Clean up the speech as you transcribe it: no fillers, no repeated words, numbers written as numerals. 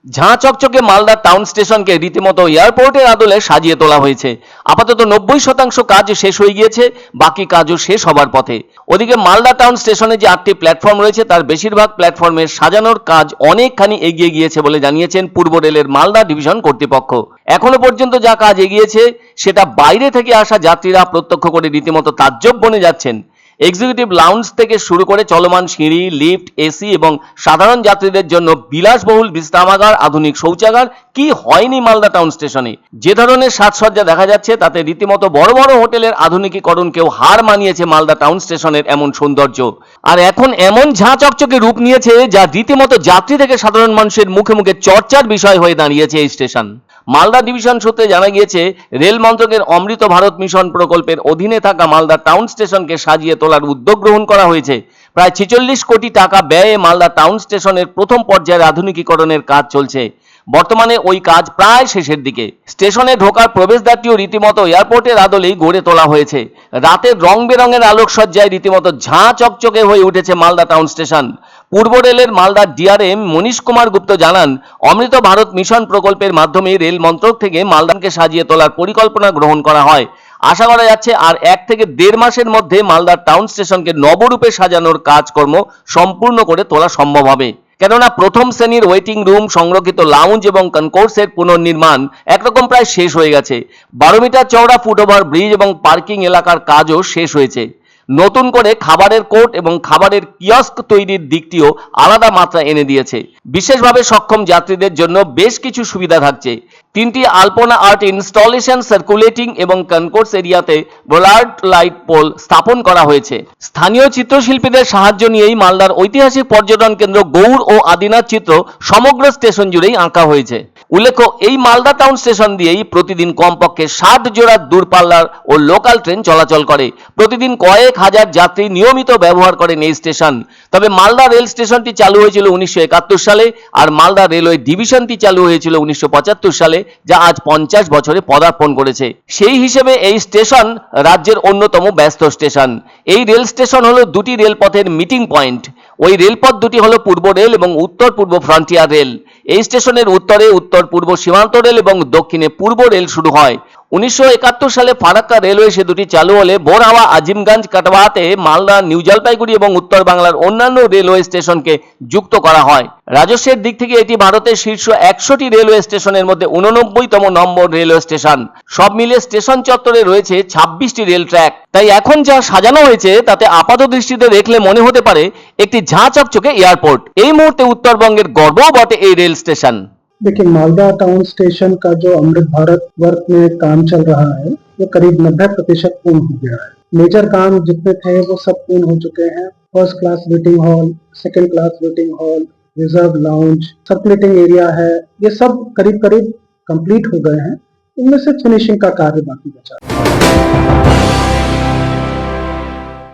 ঝাঁ চকচকে মালদা টাউন স্টেশনকে রীতিমতো এয়ারপোর্টের আদলে সাজিয়ে তোলা হয়েছে। আপাতত 90% কাজ শেষ হয়ে গিয়েছে, বাকি কাজও শেষ হবার পথে। ওদিকে মালদা টাউন স্টেশনে যে 8টি প্ল্যাটফর্ম রয়েছে তার বেশিরভাগ প্ল্যাটফর্মের সাজানোর কাজ অনেকখানি এগিয়ে গিয়েছে বলে জানিয়েছেন পূর্ব রেলের মালদা ডিভিশন কর্তৃপক্ষ। এখনো পর্যন্ত যা কাজ এগিয়েছে সেটা বাইরে থেকে আসা যাত্রীরা প্রত্যক্ষ করে রীতিমতো তাজ্জব বনে যাচ্ছেন। এক্সিকিউটিভ লাউঞ্জ থেকে শুরু করে চলমান সিঁড়ি, লিফট, এসি এবং সাধারণ যাত্রীদের জন্য বিলাসবহুল বিশ্রামাগার, আধুনিক শৌচাগার কি হয়নি মালদা টাউন স্টেশনে। যে ধরনের সাজসজ্জা দেখা যাচ্ছে তাতে রীতিমতো বড় বড় হোটেলের আধুনিকীকরণকেও হার মানিয়েছে মালদা টাউন স্টেশনের এমন সৌন্দর্য। আর এখন এমন ঝাঁ চকচকে রূপ নিয়েছে যা রীতিমতো যাত্রী থেকে সাধারণ মানুষের মুখে মুখে চর্চার বিষয় হয়ে দাঁড়িয়েছে এই স্টেশন। মালদা ডিভিশন সূত্রে জানা গিয়েছে, রেল মন্ত্রকের অমৃত ভারত মিশন প্রকল্পের অধীনে থাকা মালদা টাউন স্টেশনকে সাজিয়ে তোলার উদ্যোগ গ্রহণ করা হয়েছে। প্রায় 46 কোটি টাকা ব্যয়ে মালদা টাউন স্টেশনের প্রথম পর্যায়ের আধুনিকীকরণের কাজ চলছে। বর্তমানে ওই কাজ প্রায় শেষের দিকে। স্টেশনে ঢোকার প্রবেশদ্বারটিও রীতিমতো এয়ারপোর্টের আদলেই গড়ে তোলা হয়েছে। রাতের রং বেরঙের আলোকসজ্জায় রীতিমতো ঝাঁ চকচকে হয়ে উঠেছে মালদা টাউন স্টেশন। পূর্ব রেলের মালদার ডিআরএম মনীশ কুমার গুপ্ত জানান, অমৃত ভারত মিশন প্রকল্পের মাধ্যমে রেল মন্ত্রক থেকে মালদাকে সাজিয়ে তোলার পরিকল্পনা গ্রহণ করা হয়। আশা করা যাচ্ছে আর 1 থেকে 1.5 মাসের মধ্যে মালদার টাউন স্টেশনকে নবরূপে সাজানোর কাজকর্ম সম্পূর্ণ করে তোলা সম্ভব হবে। কেননা প্রথম শ্রেণীর ওয়েটিং রুম, সংরক্ষিত লাউঞ্জ এবং কনকোর্সের পুনর্নির্মাণ একরকম প্রায় শেষ হয়ে গেছে। 12 মিটার চওড়া ফুটওভার ব্রিজ এবং পার্কিং এলাকার কাজও শেষ হয়েছে। নতুন করে খাবারের কোর্ট এবং খাবারের কিয়স্ক তৈরির দিকটিও আলাদা মাত্রা এনে দিয়েছে। বিশেষভাবে সক্ষম যাত্রীদের জন্য বেশ কিছু সুবিধা থাকছে। 3টি আলপনা আর্ট ইনস্টলেশন, সার্কুলেটিং এবং কনকোর্স এরিয়াতে বোলার্ড লাইট পোল স্থাপন করা হয়েছে। স্থানীয় চিত্রশিল্পীদের সাহায্য নিয়েই মালদার ঐতিহাসিক পর্যটন কেন্দ্র গৌড় ও আদিনাথ চিত্র সমগ্র স্টেশন জুড়েই আঁকা হয়েছে। উল্লেখ্য, এই মালদা টাউন স্টেশন দিয়েই প্রতিদিন কমপক্ষে 60 জোড়া দূরপাল্লার ও লোকাল ট্রেন চলাচল করে। প্রতিদিন কয়েক হাজার যাত্রী নিয়মিত ব্যবহার করেন এই স্টেশন। তবে মালদা রেল স্টেশনটি চালু হয়েছিল 1971 সালে আর মালদা রেলওয়ে ডিভিশনটি চালু হয়েছিল 1975 সালে, যা আজ 50 বছরে পদার্পণ করেছে। সেই হিসেবে এই স্টেশন রাজ্যের অন্যতম ব্যস্ত স্টেশন। এই রেল স্টেশন হলো দুটি রেলপথের মিটিং পয়েন্ট। ওই রেলপথ দুটি হলো পূর্ব রেল এবং উত্তর পূর্ব ফ্রন্টিয়ার রেল। এই স্টেশনের উত্তরে উত্তর পূর্ব সীমান্ত রেল এবং দক্ষিণে পূর্ব রেল শুরু হয়। 1971 সালে ফারাক্কা রেলওয়ে সেতুটি চালু হলে বোরহাওয়া, আজিমগঞ্জ, কাটওয়াতে মালদা, নিউ জলপাইগুড়ি এবং উত্তর বাংলার অন্যান্য রেলওয়ে স্টেশনকে যুক্ত করা হয়। রাজস্বের দিক থেকে এটি ভারতের শীর্ষ 100টি রেলওয়ে স্টেশনের মধ্যে 89তম নম্বর রেলওয়ে স্টেশন। সব মিলিয়ে স্টেশন চত্বরে রয়েছে 26টি রেল ট্র্যাক। তাই এখন যা সাজানো হয়েছে তাতে আপাত দৃষ্টিতে দেখলে মনে হতে পারে একটি ঝাঁ চকচকে এয়ারপোর্ট। এই মুহূর্তে উত্তরবঙ্গের গর্বও বটে এই রেল স্টেশন। देखिए, मालदा टाउन स्टेशन का जो अमृत भारत वर्क में काम चल रहा है वो करीब 90% पूर्ण हो गया है। मेजर काम जितने थे वो सब पूर्ण हो चुके हैं। First class waiting hall, second class waiting hall, reserve lounge, circulating area है, ये सब करीब करीब कंप्लीट हो गए हैं। इनमें से फिनिशिंग का कार्य बाकी बचा है।